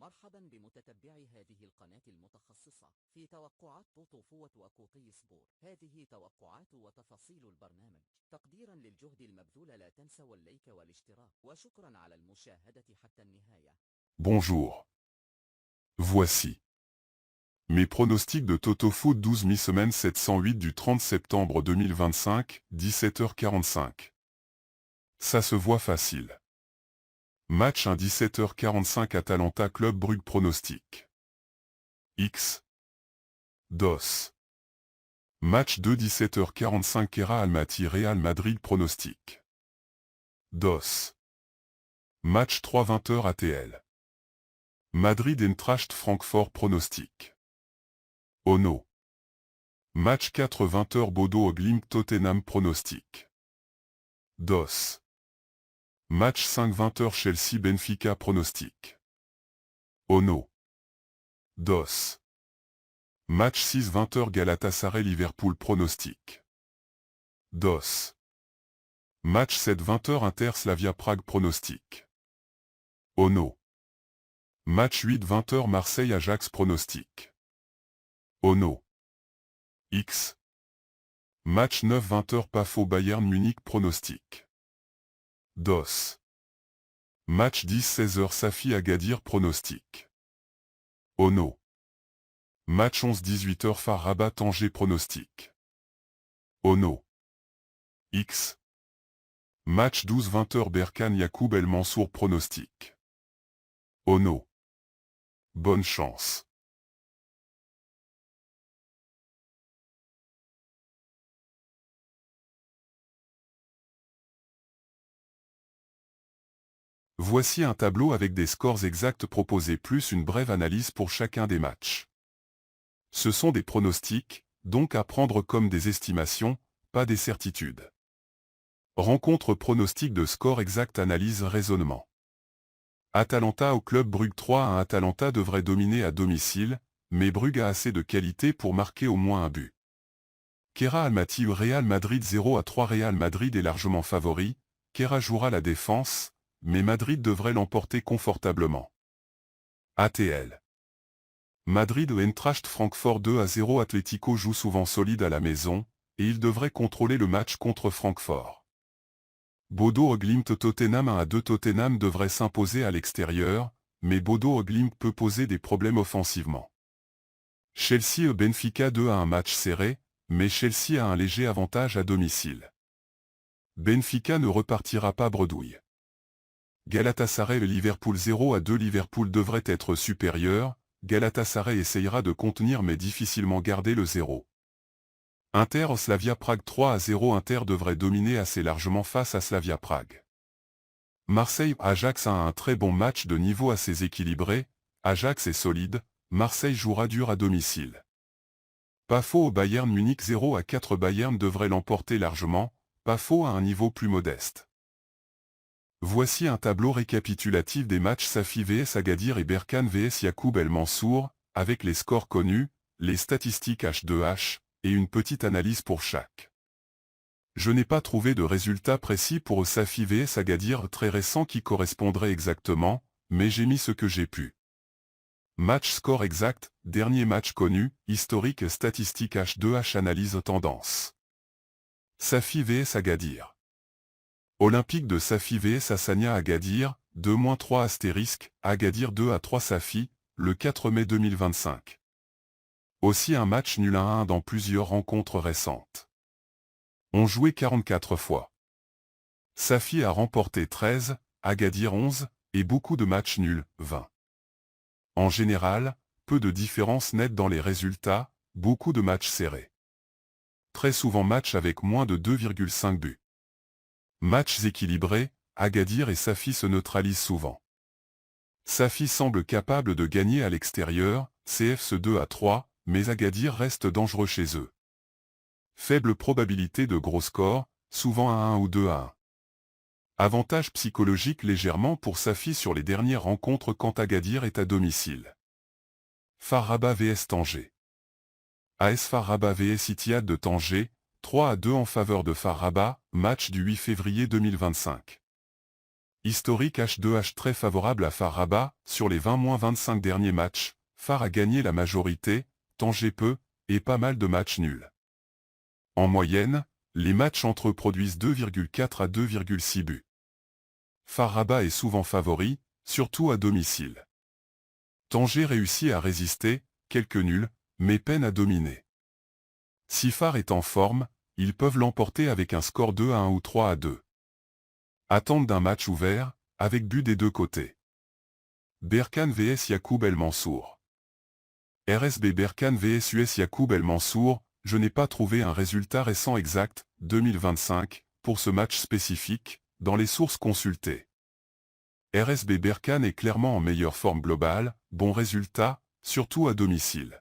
مرحبا بمتتبعي هذه القناة المتخصصة في توقعات بوتوفوت وكوطي سبور. هذه توقعات وتفاصيل البرنامج تقديرا للجهد المبذول. لا تنسوا اللايك والاشتراك وشكرا على المشاهدة حتى النهاية. Bonjour. Voici mes pronostics de Toto Foot 12 mi-semaine 708 du 30 septembre 2025, 17h45. Ça se voit facile. Match 1 17h45 Atalanta Club Brugge pronostic. X. DOS. Match 2 17h45 Kera Almaty Real Madrid pronostic. DOS. Match 3 20h ATL. Madrid Eintracht Francfort pronostic. Ono. Match 4 20h Bodo Glimt Tottenham pronostic. DOS. Match 5 20h Chelsea Benfica pronostic. Ono. DOS. Match 6 20h Galatasaray Liverpool pronostic. DOS. Match 7 20h Inter Slavia Prague pronostic. Ono. Match 8 20h Marseille Ajax pronostic. Ono. X. Match 9 20h Pafo Bayern Munich pronostic. DOS. Match 10 16h Safi Agadir pronostic. Ono. Match 11 18h Far Rabat Tanger pronostic. Ono. X. Match 12 20h Berkane Yacoub El Mansour pronostic. Ono. Bonne chance. Voici un tableau avec des scores exacts proposés plus une brève analyse pour chacun des matchs. Ce sont des pronostics, donc à prendre comme des estimations, pas des certitudes. Rencontre pronostic de score exact analyse raisonnement. Atalanta au club Brugge 3-1 Atalanta devrait dominer à domicile, mais Brugge a assez de qualité pour marquer au moins un but. Kera Almaty Real Madrid 0-3 Real Madrid est largement favori, Kera jouera la défense, mais Madrid devrait l'emporter confortablement. ATL. Madrid Eintracht Francfort 2-0 Atlético joue souvent solide à la maison, et il devrait contrôler le match contre Francfort. Bodo Glimt Tottenham 1-2 Tottenham devrait s'imposer à l'extérieur, mais Bodo Glimt peut poser des problèmes offensivement. Chelsea Benfica 2-1 match serré, mais Chelsea a un léger avantage à domicile. Benfica ne repartira pas bredouille. Galatasaray Liverpool 0-2 Liverpool devrait être supérieur, Galatasaray essayera de contenir mais difficilement garder le 0. Inter Slavia Prague 3-0 Inter devrait dominer assez largement face à Slavia Prague. Marseille Ajax a un très bon match de niveau assez équilibré, Ajax est solide, Marseille jouera dur à domicile. Pafo au Bayern Munich 0-4 Bayern devrait l'emporter largement, Pafo à un niveau plus modeste. Voici un tableau récapitulatif des matchs Safi vs Agadir et Berkane vs Yacoub El Mansour, avec les scores connus, les statistiques H2H, et une petite analyse pour chaque. Je n'ai pas trouvé de résultat précis pour Safi vs Agadir très récent qui correspondrait exactement, mais j'ai mis ce que j'ai pu. Match score exact, dernier match connu, historique statistique H2H analyse tendance. Safi vs Agadir. Olympique de Safi vs Hassania Agadir, 2-3 astérisque, Agadir 2-3 Safi, le 4 mai 2025. Aussi un match nul 1-1 dans plusieurs rencontres récentes. On jouait 44 fois. Safi a remporté 13, Agadir 11, et beaucoup de matchs nuls, 20. En général, peu de différence nette dans les résultats, beaucoup de matchs serrés. Très souvent matchs avec moins de 2,5 buts. Matchs équilibrés, Agadir et Safi se neutralisent souvent. Safi semble capable de gagner à l'extérieur, CFC 2-3, mais Agadir reste dangereux chez eux. Faible probabilité de gros scores, souvent 1-1 ou 2-1. Avantage psychologique légèrement pour Safi sur les dernières rencontres quand Agadir est à domicile. Far Rabat vs Tanger. AS Far Rabat vs Ittihad de Tanger, 3-2 en faveur de Far Rabat, match du 8 février 2025. Historique H2H très favorable à FAR Rabat, sur les 20-25 derniers matchs, FAR a gagné la majorité, Tanger peu, et pas mal de matchs nuls. En moyenne, les matchs entre eux produisent 2,4 à 2,6 buts. FAR Rabat est souvent favori, surtout à domicile. Tanger réussit à résister, quelques nuls, mais peine à dominer. Si FAR est en forme, ils peuvent l'emporter avec un score 2-1 ou 3-2. Attente d'un match ouvert, avec but des deux côtés. Berkane vs Yacoub El Mansour. RSB Berkane vs US Yacoub El Mansour, je n'ai pas trouvé un résultat récent exact, 2025, pour ce match spécifique, dans les sources consultées. RSB Berkane est clairement en meilleure forme globale, bon résultat, surtout à domicile.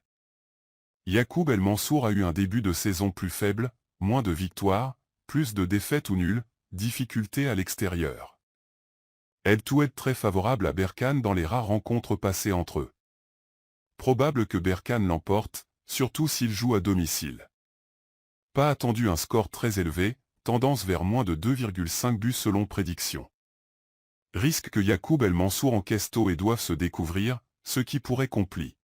Yacoub El Mansour a eu un début de saison plus faible, moins de victoires, plus de défaites ou nuls, difficultés à l'extérieur. El Toued très favorable à Berkane dans les rares rencontres passées entre eux. Probable que Berkane l'emporte, surtout s'il joue à domicile. Pas attendu un score très élevé, tendance vers moins de 2,5 buts selon prédiction. Risque que Yacoub El Mansour encaisse tôt et doive se découvrir, ce qui pourrait compliquer.